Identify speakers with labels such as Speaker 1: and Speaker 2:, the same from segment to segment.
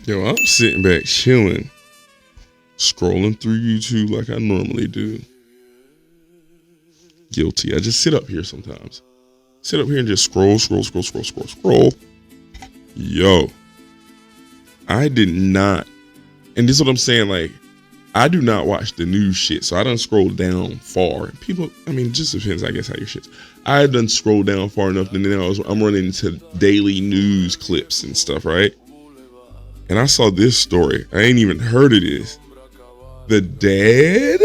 Speaker 1: Yo, I'm sitting back chilling, scrolling through YouTube like I normally do. Guilty. I just sit up here sometimes. Sit up here and just scroll. Yo, I did not, and this is what I'm saying, like, I do not watch the news shit, so I done scrolled down far. People, I mean, it just depends, I guess, how your shit's. I done scrolled down far enough, and then I'm running into daily news clips and stuff, right? And I saw this story. I ain't even heard of this. The dad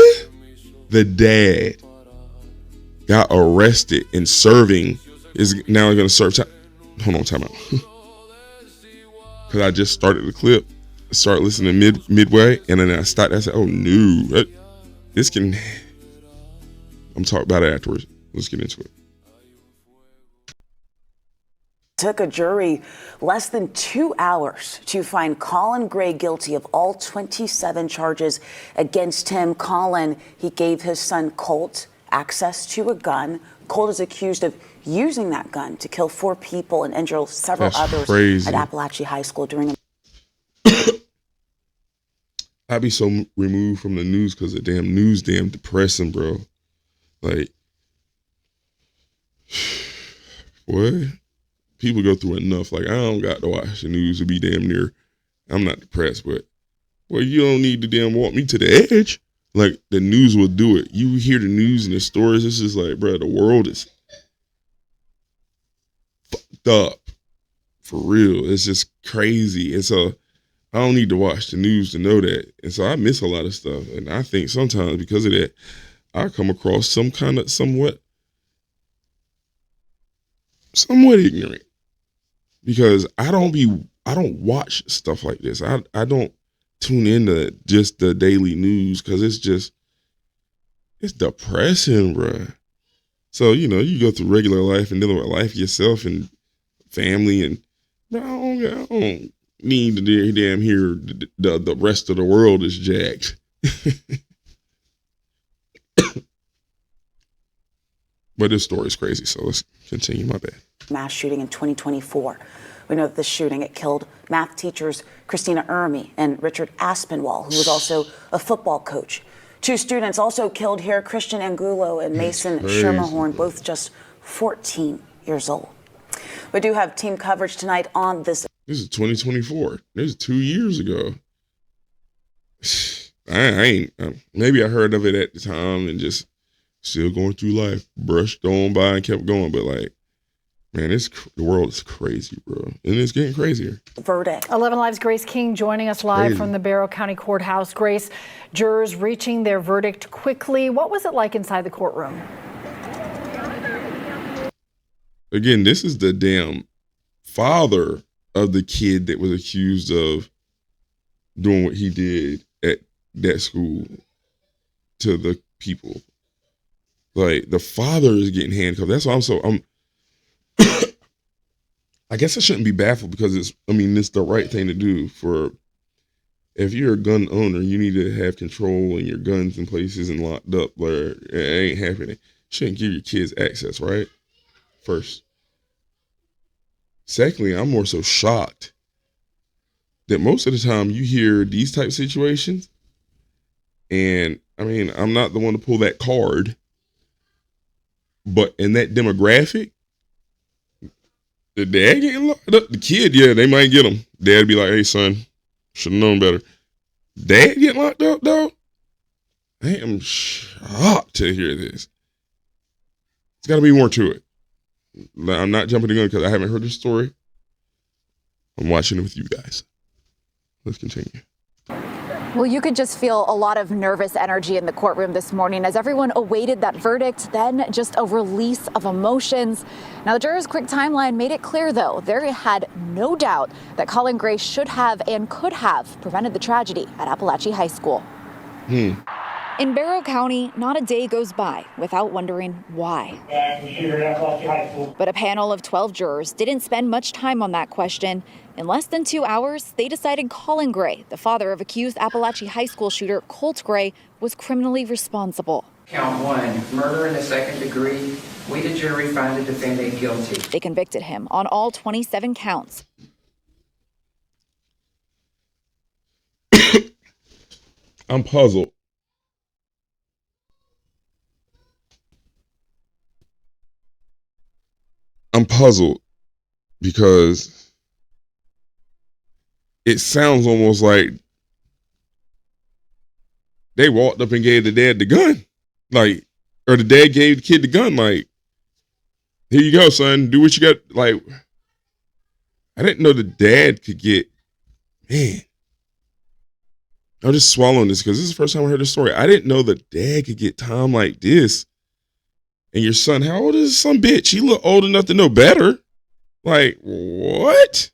Speaker 1: got arrested and is now going to serve time. Hold on, time out. Because I just started the clip, started listening midway, and then I stopped. I said, oh no, this can, I'm talking about it afterwards. Let's get into it.
Speaker 2: Took a jury less than 2 hours to find Colin Gray guilty of all 27 charges against him. Colin, he gave his son Colt access to a gun. Colt is accused of using that gun to kill 4 people and injure several others
Speaker 1: crazy.
Speaker 2: at Appalachian High School during a
Speaker 1: I'd be so removed from the news because the damn news depressing, bro. Like, what? People go through enough. Like, I don't got to watch the news to be damn near. I'm not depressed, but, well, you don't need to damn walk me to the edge. Like, the news will do it. You hear the news and the stories. It's just like, bro, the world is fucked up. For real. It's just crazy. And so I don't need to watch the news to know that. And so I miss a lot of stuff. And I think sometimes because of that, I come across somewhat ignorant. Because I don't watch stuff like this. I don't tune into just the daily news because it's depressing, bruh. So, you know, you go through regular life and dealing with life yourself and family, and I don't need to damn hear the rest of the world is jacked. But this story is crazy, so let's continue. My bad.
Speaker 2: mass shooting in 2024. We know that the shooting, it killed math teachers Christina Ermy and Richard Aspinwall, who was also a football coach. 2 students also killed here, Christian Angulo and Mason Schermerhorn, both just 14 years old. We do have team coverage tonight on this.
Speaker 1: This is 2024. This is 2 years ago. Maybe I heard of it at the time and just still going through life, brushed on by and kept going. But like, man, the world is crazy, bro. And it's getting crazier.
Speaker 2: Verdict.
Speaker 3: 11 Live's Grace King joining us live from the Barrow County Courthouse. Grace, jurors reaching their verdict quickly. What was it like inside the courtroom?
Speaker 1: Again, this is the damn father of the kid that was accused of doing what he did at that school to the people. Like, the father is getting handcuffed. That's why I'm I guess I shouldn't be baffled because it's the right thing to do. For if you're a gun owner, you need to have control in your guns in places and locked up where it ain't happening. Shouldn't give your kids access, right? First. Secondly, I'm more so shocked that most of the time you hear these type of situations, and I'm not the one to pull that card, but in that demographic, the dad getting locked up, the kid, yeah, they might get him. Dad be like, hey, son, should have known better. Dad getting locked up, though? I am shocked to hear this. There's got to be more to it. I'm not jumping the gun because I haven't heard the story. I'm watching it with you guys. Let's continue.
Speaker 4: Well, you could just feel a lot of nervous energy in the courtroom this morning as everyone awaited that verdict, then just a release of emotions. Now, the jurors' quick timeline made it clear, though, they had no doubt that Colin Gray should have and could have prevented the tragedy at Appalachian High School. In Barrow County, not a day goes by without wondering why. But a panel of 12 jurors didn't spend much time on that question. In less than 2 hours, they decided Colin Gray, the father of accused Appalachian High School shooter Colt Gray, was criminally responsible.
Speaker 5: Count 1, murder in the second degree. We, the jury, find the defendant guilty.
Speaker 4: They convicted him on all 27 counts.
Speaker 1: I'm puzzled. I'm puzzled because it sounds almost like they walked up and gave the dad the gun. Like, or the dad gave the kid the gun. Like, here you go, son. Do what you got. Like, I didn't know the dad could get, man. I'm just swallowing this because this is the first time I heard this story. I didn't know the dad could get time like this. And your son, how old is some bitch? He look old enough to know better. Like, what?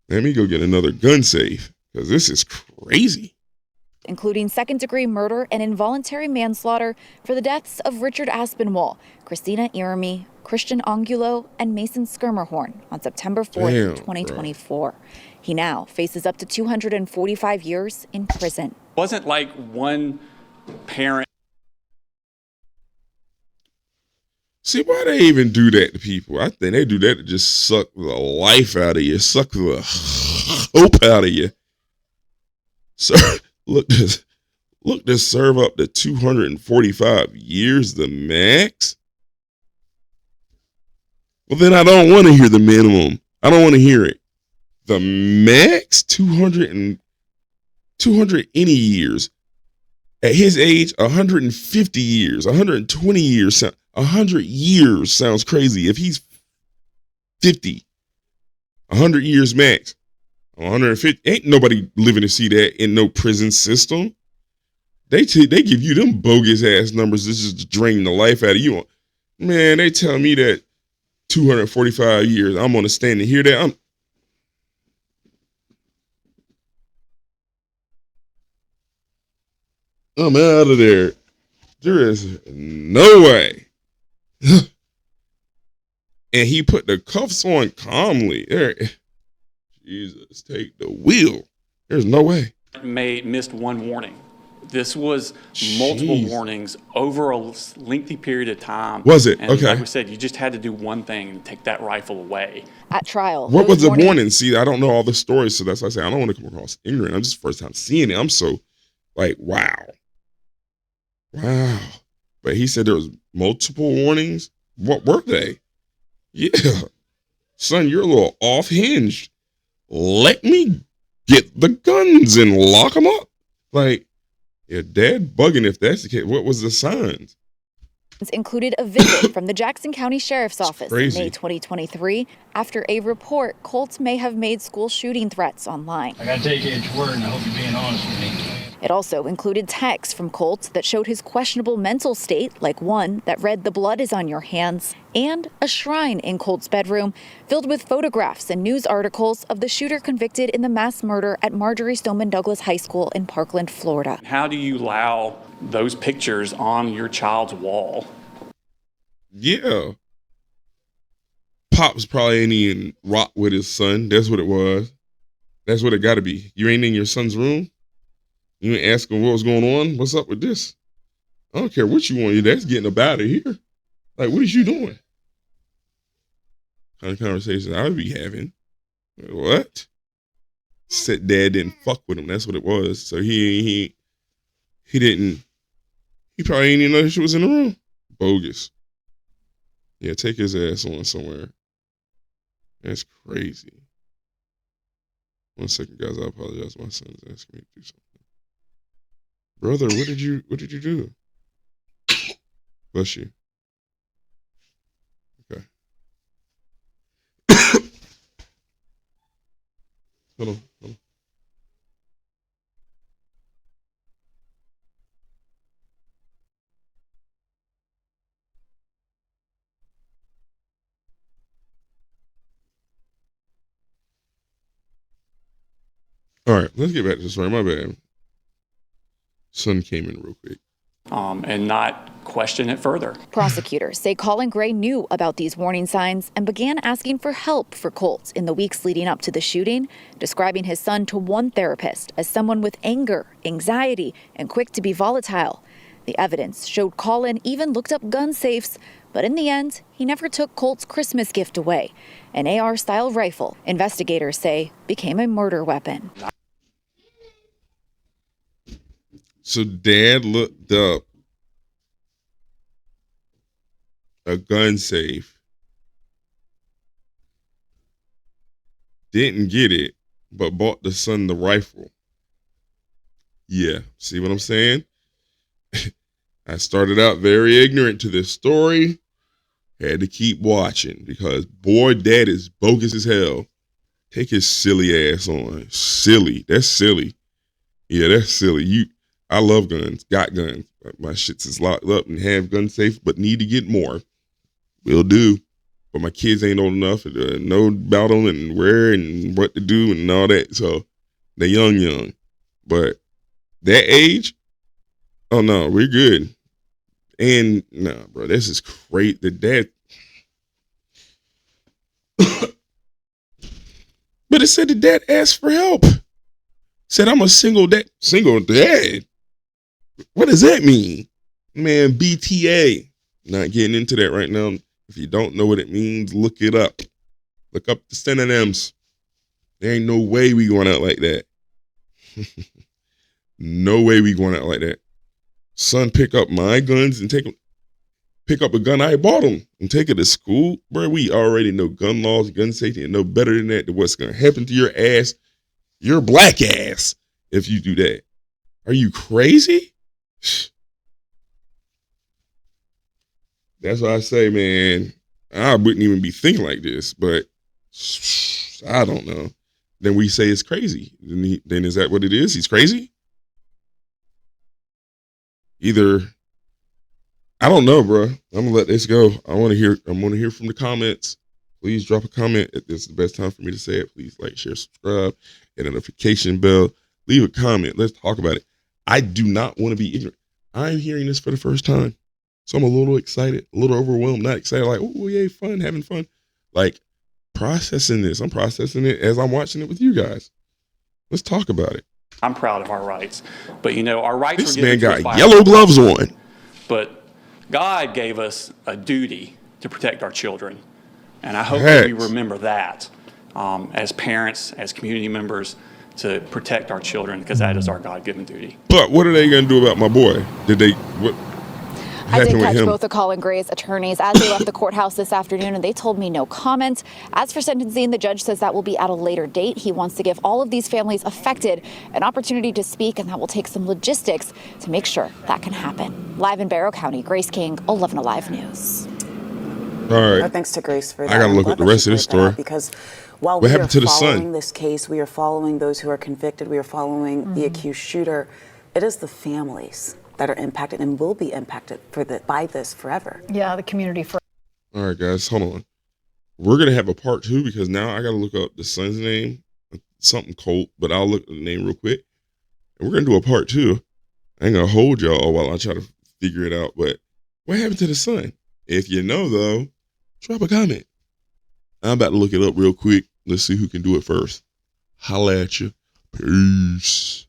Speaker 1: Let me go get another gun safe because this is crazy.
Speaker 4: Including second-degree murder and involuntary manslaughter for the deaths of Richard Aspinwall, Christina Iremy, Christian Angulo, and Mason Skirmerhorn on September 4th, 2024. Bro. He now faces up to 245 years in prison.
Speaker 6: It wasn't like one parent.
Speaker 1: See, why they even do that to people? I think they do that to just suck the life out of you, suck the hope out of you. So, look to serve up to 245 years, the max. Well, then I don't want to hear the minimum. I don't want to hear it. The max, 200 any years. At his age, 150 years, 120 years, 100 years sounds crazy. If he's 50, 100 years max. 150, ain't nobody living to see that in no prison system. They give you them bogus ass numbers that's just drain the life out of you. Man, they tell me that 245 years, I'm on the stand to hear that. I'm out of there. There is no way. And he put the cuffs on calmly. Jesus, take the wheel. There's no way.
Speaker 6: Missed one warning. This was multiple warnings over a lengthy period of time.
Speaker 1: Was it?
Speaker 6: And
Speaker 1: okay.
Speaker 6: Like we said, you just had to do one thing and take that rifle away.
Speaker 4: At trial.
Speaker 1: What was the warning? See, I don't know all the stories, so that's why I say I don't want to come across ignorant. I'm just first time seeing it. I'm so like, wow. But he said there was multiple warnings. What were they? Yeah. Son, you're a little off-hinged. Let me get the guns and lock them up. Like, your dad bugging if that's the case. What was the signs?
Speaker 4: Included a visit from the Jackson County Sheriff's Office in
Speaker 1: crazy.
Speaker 4: May 2023 after a report Colt may have made school shooting threats online.
Speaker 7: I gotta take you at your word, and I hope you're being honest with me.
Speaker 4: It also included texts from Colt that showed his questionable mental state, like one that read "the blood is on your hands," and a shrine in Colt's bedroom filled with photographs and news articles of the shooter convicted in the mass murder at Marjorie Stoneman Douglas High School in Parkland, Florida.
Speaker 6: How do you allow those pictures on your child's wall?
Speaker 1: Yeah. Pops probably ain't even rock with his son. That's what it was. That's what it got to be. You ain't in your son's room? You ain't asking what was going on? What's up with this? I don't care what you want. That's getting up out of here. Like, what is you doing? Kind of conversation I would be having. What? Said dad didn't fuck with him. That's what it was. So he didn't. He probably ain't even know she was in the room. Bogus. Yeah, take his ass on somewhere. That's crazy. 1 second, guys. I apologize. My son's asking me to do something. Brother, what did you do? Bless you. Okay. Hold on. All right, let's get back to the story. My bad. Son came in real quick.
Speaker 6: And not question it further.
Speaker 4: Prosecutors say Colin Gray knew about these warning signs and began asking for help for Colt in the weeks leading up to the shooting, describing his son to one therapist as someone with anger, anxiety, and quick to be volatile. The evidence showed Colin even looked up gun safes, but in the end, he never took Colt's Christmas gift away, an AR-style rifle investigators say became a murder weapon.
Speaker 1: So dad looked up a gun safe, didn't get it, but bought the son the rifle. Yeah, see what I'm saying? I started out very ignorant to this story. Had to keep watching because boy, dad is bogus as hell. Take his silly ass on. Silly. That's silly. Yeah, that's silly. I love guns. Got guns. My shits is locked up and have gun safe, but need to get more. Will do. But my kids ain't old enough to know about them and where and what to do and all that. So they're young. But that age, oh no, we're good. And nah, bro, this is great. The dad. But it said the dad asked for help. Said I'm a single dad. Single dad? What does that mean? Man, BTA. Not getting into that right now. If you don't know what it means, look it up. Look up the synonyms. There ain't no way we going out like that. No way we going out like that. Son, pick up my guns and pick up a gun I bought him and take it to school. Bro, we already know gun laws, gun safety, and know better than that what's going to happen to your ass, your black ass, if you do that. Are you crazy? That's why I say, man, I wouldn't even be thinking like this, but I don't know. Then we say it's crazy. Then is that what it is? He's crazy? Either, I don't know, bro. I'm gonna let this go. I want to hear from the comments. Please drop a comment. This is the best time for me to say it. Please like, share, subscribe, hit a notification bell. Leave a comment. Let's talk about it. I do not want to be ignorant. I'm hearing this for the first time. So I'm a little excited, a little overwhelmed, not excited, like, oh, yay, fun, having fun. Like, processing this. I'm processing it as I'm watching it with you guys. Let's talk about it.
Speaker 6: I'm proud of our rights. But, our rights
Speaker 1: this
Speaker 6: were given
Speaker 1: man
Speaker 6: to
Speaker 1: got
Speaker 6: us
Speaker 1: yellow gloves on.
Speaker 6: But God gave us a duty to protect our children. And I hope that we remember that as parents, as community members, to protect our children, because that is our God-given duty.
Speaker 1: But what are they going to do about my boy?
Speaker 4: I did catch both of Colin Gray's attorneys as they left the courthouse this afternoon, and they told me no comment. As for sentencing, the judge says that will be at a later date. He wants to give all of these families affected an opportunity to speak, and that will take some logistics to make sure that can happen. Live in Barrow County, Grace King, 11 Alive News.
Speaker 1: All right.
Speaker 2: No, thanks to Grace for that.
Speaker 1: I got to look at the rest of this story.
Speaker 2: Because while we are following this case, we are following those who are convicted, we are following the accused shooter, it is the families that are impacted and will be impacted by this forever.
Speaker 3: Yeah, the community for.
Speaker 1: All right, guys, hold on. We're going to have a part 2 because now I got to look up the son's name, something Colt, but I'll look at the name real quick. And we're going to do a part 2. I ain't going to hold y'all while I try to figure it out, but what happened to the son? If you know, though, drop a comment. I'm about to look it up real quick. Let's see who can do it first. Holla at you. Peace.